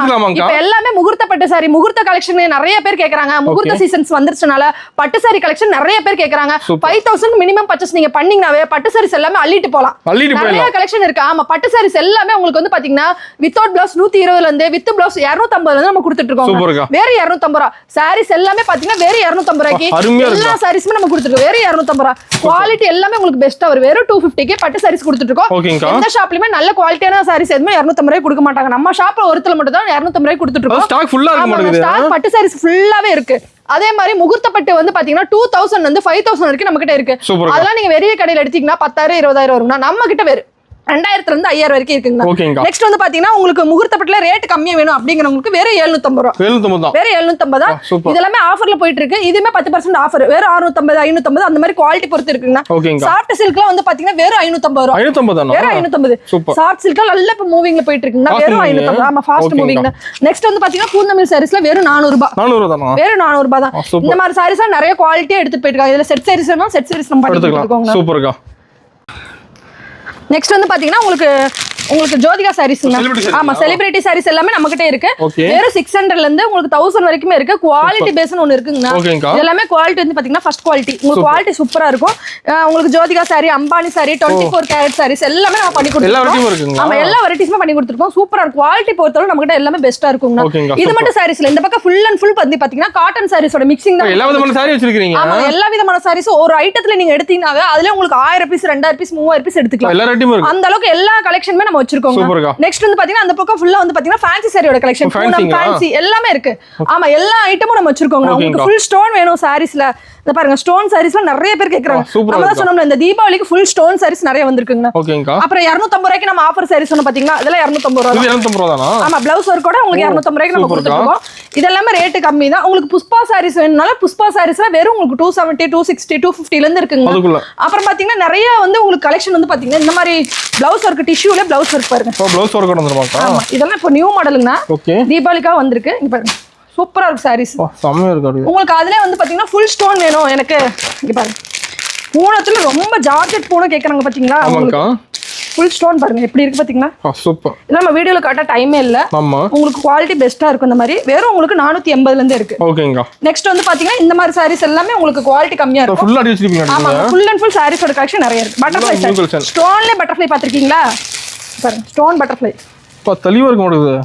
இப்ப எல்லாமே முகூர்த்த பட்டு சாரி முகூர்த்த கலெக்ஷன் நிறைய பேர் கேக்குறாங்க. முகூர்த்த சீசன்ஸ் வந்துருச்சனால பட்டு சாரி கலெக்ஷன் நிறைய பேர் கேக்குறாங்க. 5000 மினிமம் பர்ச்சேஸ் நீங்க பண்ணீங்கனாவே பட்டு சாரீஸ் எல்லாமே அள்ளிட்டு போலாம். நிறைய கலெக்ஷன் இருக்கு. ஆமா பட்டு சாரீஸ் எல்லாமே உங்களுக்கு வந்து பாத்தீங்கன்னா வித்தவுட் பிளவுஸ் 120ல இருந்து வித் பிளவுஸ் 250ல இருந்து நம்ம கொடுத்துட்டு இருக்கோம். வேற 250 ரூபாய் சாரீஸ் எல்லாமே பாத்தீங்கன்னா வேற 250 ரூபாய்க்கு எல்லா சாரீஸுமே நம்ம கொடுத்துருக்கோம். வேற 250 ரூபாய் குவாலிட்டி எல்லாமே உங்களுக்கு பெஸ்டா வரும். வேற 250க்கு பட்டு சாரீஸ் கொடுத்துட்டு இருக்கோம். எந்த ஷாப்லயுமே நல்ல குவாலிட்டியான சாரீஸ் எதுவுமே 250 ரூபாய் கொடுக்க மாட்டாங்க. நம்ம ஷாப்ல ஒருத்தல மட்டும் தான் 250 ரூபாய் கொடுத்துட்டு இருக்கோம். ஸ்டாக் ஃபுல்லா இருக்கு மாட்டேங்குது. ஸ்டாக் பட்டு சாரீஸ் ஃபுல்லாவே இருக்கு. அதே மாதிரி முகூர்த்த பட்டு வந்து பாத்தீங்கன்னா 2000 வந்து 5000 வரைக்கும் நம்ம கிட்ட இருக்கு. அதெல்லாம் நீங்க வெளிய கடையில எடுத்தீங்கன்னா 10,000 20,000 வரும்னா நம்ம கிட்ட வேற 2000ல இருந்து 5000 வரைக்கும் இருக்குங்க. நெக்ஸ்ட் வந்து பாத்தீங்கன்னா உங்களுக்கு முகூர்த்த பட்டுல ரேட் கம்மியா வேணும் அப்படிங்கறவங்களுக்கு வேற 750 ரூபாய். 750 தான். வேற 750 தான். இதெல்லாம் ஆஃபர்ல போயிட்டு இருக்கு. இதுமே 10% ஆஃபர். வேற 650 550 அந்த மாதிரி குவாலிட்டி பொறுத்து இருக்குங்க. சாஃப்ட் சில்க்ல வந்து பாத்தீங்கன்னா வேற 550 ரூபாய். 550 தானா? வேற 550. சாஃப்ட் சில்க்ல நல்ல இப்ப மூவிங்ல போயிட்டு இருக்குங்க. வேற 550. ஆமா ஃபாஸ்ட் மூவிங்ல. நெக்ஸ்ட் வந்து பாத்தீங்கன்னா பூந்தமிழ் சாரீஸ்ல வேற 400 ரூபாய். 400 தானா? வேற 400 ரூபாய் தான். இந்த மாதிரி சாரீஸ் நிறைய குவாலிட்டியா எடுத்துட்டு போயிட்டாங்க. இதுல செட் சாரீஸ்னா செட் சாரீஸ் நம்ம பண்ணிட்டு இருக்கோம். சூப்பர்க்கா. நெக்ஸ்ட் வந்து பாத்தீங்கன்னா உங்களுக்கு ஜோதிகா சாரீஸ்ங்க. ஆமா செலிபிரிட்டி சாரீஸ் எல்லாமே நம்ம கிட்ட இருக்கு. வேற 600ல இருந்து உங்களுக்கு 1000 வரைக்கும் இருக்கு. குவாலிட்டி பேஸ்னு ஒன்னு இருக்குங்க. எல்லாமே குவாலிட்டி வந்து பாத்தீங்கன்னா ஃபர்ஸ்ட் குவாலிட்டி. உங்களுக்கு குவாலிட்டி சூப்பரா இருக்கும். உங்களுக்கு ஜோதிகா சாரி, அம்பானி சாரி, 24 கேரட் சாரீஸ் எல்லாமே நம்ம பண்ணி கொடுத்துருக்கோம். ஆமா எல்லா வெரைட்டிஸுமே பண்ணி கொடுத்துருக்கோம். சூப்பரா இருக்கும். குவாலிட்டி பொறுத்தவரை நம்ம கிட்ட எல்லாமே பெஸ்டா இருக்குங்க. இது மட்டும் சாரீஸ்ல இந்த பக்கம் ஃபுல் அண்ட் ஃபுல் வந்து பாத்தீங்கன்னா காட்டன் சாரீஸோட மிக்சிங் தான். எல்லா விதமான சாரி வச்சிருக்கீங்க. ஆமா எல்லா விதமான சாரீஸ் ஒரு ஐட்டத்துல நீங்க எடுத்தீங்கனாவே அதுல உங்களுக்கு 1000 பீஸ் 2000 பீஸ் 3000 பீஸ் எடுத்துக்கலாம். அந்த அளவுக்கு எல்லா கலெக்ஷனுமே நம்ம வச்சிருக்கோம். நெக்ஸ்ட் வந்து பாத்தீங்கன்னா அந்த பக்கம் ஃபுல்லா வந்து பாத்தீங்கன்னா ஃபேன்சி சாரியோட கலெக்ஷன் ஃபேன்சி எல்லாமே இருக்கு. ஆமா எல்லா ஐட்டமும் நம்ம வச்சிருக்கோம். உங்களுக்கு ஃபுல் ஸ்டோன் வேணும் சாரீஸ்ல. இந்த பாருங்க ஸ்டோன் சாரீஸ்ல நிறைய பேர் கேக்குறாங்க. நம்ம தான் சொன்னோம்ல இந்த தீபாவளிக்கு ஃபுல் ஸ்டோன் சாரீஸ் நிறைய வந்திருக்குங்க. அப்புறம் 250 ரூபாய்க்கு நம்ம ஆஃபர் சாரீஸ் சொன்ன பாத்தீங்களா அதெல்லாம் 250 ரூபாய். 250 ரூபாய் தானா? ஆமா ப்ளவுஸ் ஒர்க் கூட உங்களுக்கு 250 ரூபாய்க்கு நம்ம கொடுத்துருக்கோம். இதெல்லாம் ரேட் கம்மி தான். உங்களுக்கு புஷ்பா சாரீஸ் வேணும்னால புஷ்பா சாரீஸ்ல வெறும் உங்களுக்கு 270 260 250ல இருந்து இருக்குங்க. அப்புறம் பாத்தீங்கன்னா நிறைய வந்து உங்களுக்கு கலெக்ஷன் வந்து பாத்தீங்கன்னா இந்த மாதிரி ப்ளவுஸ் ஒர்க் டிஷ்யூல ப்ளவுஸ் ஒர்க் பாருங்க. ப்ளவுஸ் ஒர்க் வந்துருமாக்கா? ஆமா இதெல்லாம் இப்போ நியூ மாடலுங்க. தீபாவளிக்காக வந்திருக்கு. இங்க பாருங்க சூப்பரா இருக்கு சாரீஸ். செமையா இருக்கு. உங்களுக்கு அதுலயே வந்து பாத்தீங்கன்னா ஃபுல் ஸ்டோன் வேணும் எனக்கு. இங்க பாருங்க பூனத்துல ரொம்ப ஜார்ஜெட் பூனை கேக்குறாங்க பாத்தீங்களா? உங்களுக்கு ஃபுல் ஸ்டோன் பாருங்க எப்படி இருக்கு பாத்தீங்களா சூப்பர். இல்ல நம்ம வீடியோல காட்ட டைமே இல்ல. ஆமா. உங்களுக்கு குவாலிட்டி பெஸ்டா இருக்கும் இந்த மாதிரி. வெறும் உங்களுக்கு 480 ல இருந்து இருக்கு. ஓகேங்க. நெக்ஸ்ட் வந்து பாத்தீங்கன்னா இந்த மாதிரி சாரீஸ் எல்லாமே உங்களுக்கு குவாலிட்டி கம்மியா இருக்கும். ஃபுல்லா அடி வச்சிருப்பீங்க. ஆமா, ஃபுல் அண்ட் ஃபுல் சாரீஸோட கலெக்ஷன் நிறைய இருக்கு. பட்டர்ஃப்ளை ஸ்டோன்ல பட்டர்ஃப்ளை பாத்திருக்கீங்களா? பாருங்க ஸ்டோன் பட்டர்ஃப்ளை. தெளிவா இருக்கு மாடுது.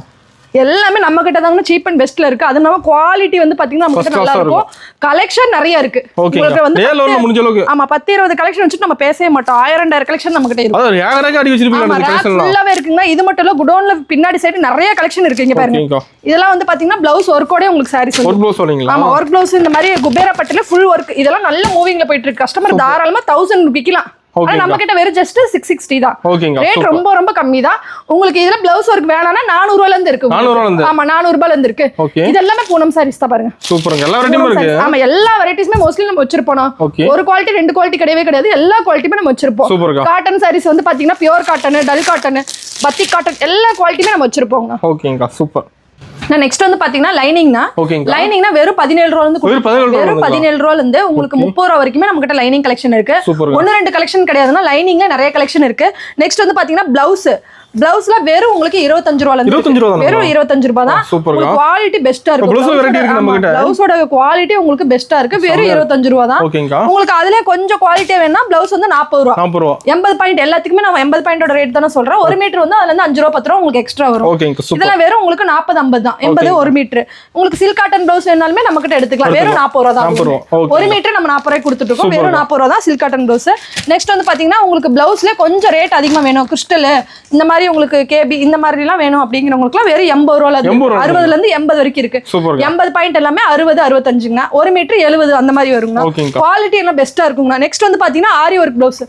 எல்லாமே நம்ம கிட்ட தாங்க சீப் அண்ட் பெஸ்ட்ல இருக்கு. அது நம்ம குவாலிட்டி வந்து பாத்தீங்கன்னா நம்ம கிட்ட நல்லா இருக்கும். கலெக்ஷன் நிறைய இருக்கு. உங்களுக்கு வந்து முடிஞ்ச அளவுக்கு ஆமா 10-20 கலெக்ஷன் வச்சிட்டு நம்ம பேசவே மாட்டோம். 1000-2000 கலெக்ஷன் நம்ம கிட்ட இருக்கு. அது ஏகரக அடி வச்சிருப்பீங்க அந்த கலெக்ஷன்லாம். ஃபுல்லாவே இருக்குங்க. இது மட்டும் இல்ல குடோன்ல பின்னாடி சைடு நிறைய கலெக்ஷன் இருக்கு. இங்க பாருங்க. இதெல்லாம் வந்து பாத்தீங்கன்னா ப்ளவுஸ் ஒர்க்கோட உங்களுக்கு சாரீஸ் வந்து. ஒர்க் ப்ளவுஸ் சொல்றீங்களா? ஆமா ஒர்க் ப்ளவுஸ் இந்த மாதிரி குபேரா பட்டுல ஃபுல் ஒர்க். இதெல்லாம் நல்ல மூவிங்ல போயிட்டு இருக்கு. கஸ்டமர் தாராளமா 1000 விக்கலாம். ஆனா நம்ம கிட்ட வெறும் ஜஸ்ட் 660 தான். ரேட் ரொம்ப ரொம்ப கம்மி தான். உங்களுக்கு இதுல பிளவுஸ் ஒர்க் வேணாம்னா 400 ரூபாயில இருந்து இருக்கு. 400 ரூபாயில இருந்து. ஆமா 400 ரூபாயில இருந்து இருக்கு. இது எல்லாமே பூனம் சாரீஸ் தான் பாருங்க. சூப்பர்ங்க. எல்லா வெரைட்டியும் இருக்கு. ஆமா எல்லா வெரைட்டிஸ்மே மோஸ்ட்லி நம்ம வச்சிருப்போம். ஒரு குவாலிட்டி ரெண்டு குவாலிட்டி கிடையவே கிடையாது. எல்லா குவாலிட்டியுமே நம்ம வச்சிருப்போம். காட்டன் சாரீஸ் வந்து பாத்தீங்கன்னா pure cotton, dull cotton, batik cotton எல்லா குவாலிட்டியுமே நம்ம வச்சிருப்போங்க. ஓகேங்க சூப்பர். நெக்ஸ்ட் வந்து பாத்தீங்கன்னா லைனிங்னா வெறும் 17 ரூபாயில இருந்து வெறும் 17 ரூபாயில இருந்து உங்களுக்கு 30 ரூபா வரைக்குமே நம்ம கிட்ட லைனிங் கலெக்ஷன் இருக்கு. ஒன்னு ரெண்டு கலெக்ஷன் கிடையாதுன்னா லைனிங்ல நிறைய கலெக்ஷன் இருக்கு. நெக்ஸ்ட் வந்து பாத்தீங்கன்னா பிளவுஸ்ல வெறும் உங்களுக்கு 25 ரூபாயில இருந்து வெறும் 25 ரூபாய் தான். குவாலிட்டி பெஸ்டா இருக்கு. பிளவுஸோட குவாலிட்டி உங்களுக்கு பெஸ்டா இருக்கு. வெறும் 25 ரூபாய் தான். உங்களுக்கு அதுல கொஞ்சம் குவாலிட்டியா வேணா பிளவுஸ் வந்து 40 ரூபாய். 80 பாயிண்ட் எல்லாத்துக்குமே நான் 80 பாயிண்டோட ரேட் தானே சொல்றேன். 1 மீட்டர் வந்து அதுல இருந்து 5 ரூபாய் 10 ரூபாய் உங்களுக்கு எக்ஸ்ட்ரா வரும். இதெல்லாம் வெறும் உங்களுக்கு 40-50 தான். 80 1 மீட்டர். உங்களுக்கு சில்க் காட்டன் பிளவுஸ் வேணாலுமே நம்ம கிட்ட எடுத்துக்கலாம். வெறும் 40 ரூபாய் தான். 1 மீட்டர் நம்ம 40 ரூபாய் கொடுத்துட்டு இருக்கோம். வெறும் 40 ரூபாய் தான் சில்க் காட்டன் பிளவுஸ். நெக்ஸ்ட் வந்து பாத்தீங்கன்னா உங்களுக்கு பிளவுஸ்ல கொஞ்சம் ரேட் அதிகமா வேணும். கிறிஸ்டல் இந்த மாதிரி உங்களுக்கு கேபி இந்த மாதிரி எல்லாம் வேணும் அப்படிங்கிறவங்களுக்குலாம் வெறும் 80 ரூபாயில இருந்து 60ல இருந்து 80 வரைக்கும் இருக்கு. 80 பாயிண்ட் எல்லாமே 60 65ங்க. 1 மீட்டர் 70 அந்த மாதிரி வருங்க. குவாலிட்டி எல்லாம் பெஸ்டா இருக்குங்க. நெக்ஸ்ட் வந்து பாத்தீங்கன்னா ஆரி ஒர்க் பிளவுஸ்.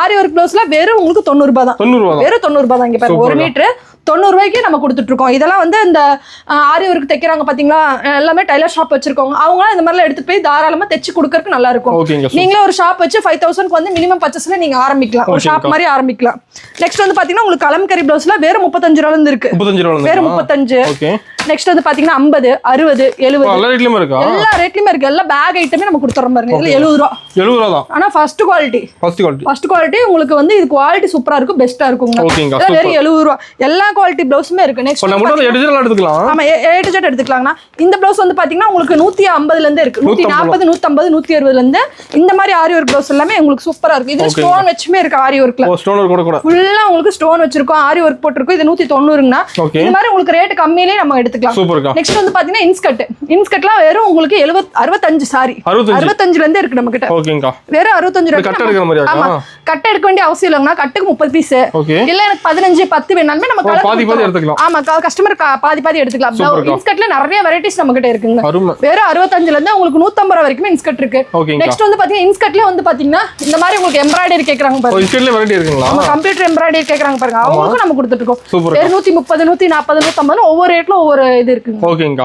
ஆரி ஒர்க் பிளவுஸ்ல வெறும் உங்களுக்கு 90 ரூபாய் தான். வெறும் 90 ரூபாய் தான். இங்க பாருங்க 1 மீட்டர் 90 ரூபாய்க்கு நம்ம கொடுத்துட்டு இருக்கோம். இதெல்லாம் வந்து இந்த ஆரி ஒர்க் தைக்கிறாங்க பாத்தீங்களா, எல்லாமே டைலர் ஷாப் வச்சிருக்கவங்க அவங்க இந்த மாதிரிலாம் எடுத்து போய் தாராளமா தைச்சு கொடுக்கறதுக்கு நல்லா இருக்கும். நீங்களே ஒரு ஷாப் வச்சு 5000க்கு வந்து மினிமம் பர்ச்சேஸ்ல நீங்க ஆரம்பிக்கலாம். ஒரு ஷாப் மாதிரி ஆரம்பிக்கலாம். நெக்ஸ்ட் வந்து பாத்தீங்கன்னா உங்களுக்கு கலம்கரி பிளவுஸ்ல வெறும் 35 ரூபாயில இருந்து இருக்கு. வெறும் 35. நெக்ஸ்ட் வந்து பாத்தீங்கன்னா 50 60 70 எல்லா ரேட்லயும் இருக்கு. எல்லா பேக் ஐட்டமே நம்ம கொடுத்துறோம் பாருங்க. இதுல 70 ரூபாய் தான். ஆனா ஃபர்ஸ்ட் குவாலிட்டி உங்களுக்கு வந்து இது குவாலிட்டி சூப்பரா இருக்கும். பெஸ்டா இருக்குங்க. வெறும் 70 ரூபாய். எல்லா குவாலிட்டி பிளவுஸுமே இருக்கு. நெக்ஸ்ட் நம்ம எடுத்துக்கலாம். ஆமா A to Z எடுத்துக்கலாம்னா இந்த பிளவுஸ் வந்து பாத்தீங்கன்னா உங்களுக்கு 150ல இருந்து இருக்கு. 140 150 160ல இருந்து இந்த மாதிரி ஆரி ஒர்க் பிளவுஸ் எல்லாமே உங்களுக்கு சூப்பரா இருக்கு. இது ஸ்டோன் வச்சுமே இருக்கு. ஆரி ஒர்க்ல ஸ்டோன் ஒர்க் கூட ஃபுல்லா உங்களுக்கு ஸ்டோன் வச்சிருக்கோம். ஆரி ஒர்க் போட்டுருக்கும். இது 190ங்கனா இந்த மாதிரி உங்களுக்கு ரேட் கம்மியிலே நம்ம எடுத்துக்கலாம். நெக்ஸ்ட் வந்து பாத்தீங்கன்னா இன்ஸ்கட்லாம் வெறும் உங்களுக்கு 65 சாரி 65ல இருந்து இருக்கு நம்ம கிட்ட. ஓகேங்க. வெறும் 65 ரூபாய். கட் எடுக்கிற மாதிரி. ஆமா கட் எடுக்க வேண்டிய அவசியம் இல்லைன்னா கட்டுக்கு 30 பீஸ் இல்ல எனக்கு 15 10 வேணாலுமே நம்ம பாதி எடுத்துக்கலாம். ஆமா கஸ்டமர் பாதி எடுத்துக்கலாம். இன்ஸ்கட்ல நிறைய வெரைட்டிஸ் நம்ம கிட்ட இருக்குங்க. வெறும் 65ல இருந்து உங்களுக்கு 150 ரூபாய் வரைக்கும் இன்ஸ்கட் இருக்கு. நெக்ஸ்ட் வந்து பாத்தீங்கன்னா இன்ஸ்கட்ல வந்து பாத்தீங்கன்னா இந்த மாதிரி உங்களுக்கு எம்ப்ராய்டரி கேக்குறாங்க பாருங்க. இன்ஸ்கட்ல வெரைட்டி இருக்குங்களா? ஆமா கம்ப்யூட்டர் எம்ப்ராய்டரி கேக்குறாங்க பாருங்க. அவங்களுக்கு நம்ம கொடுத்துட்டு இருக்கோம். வெறும் 130 140 150 ஒவ்வொரு ரேட்ல ஒவ்வொரு இது இருக்குங்க. ஓகேங்க.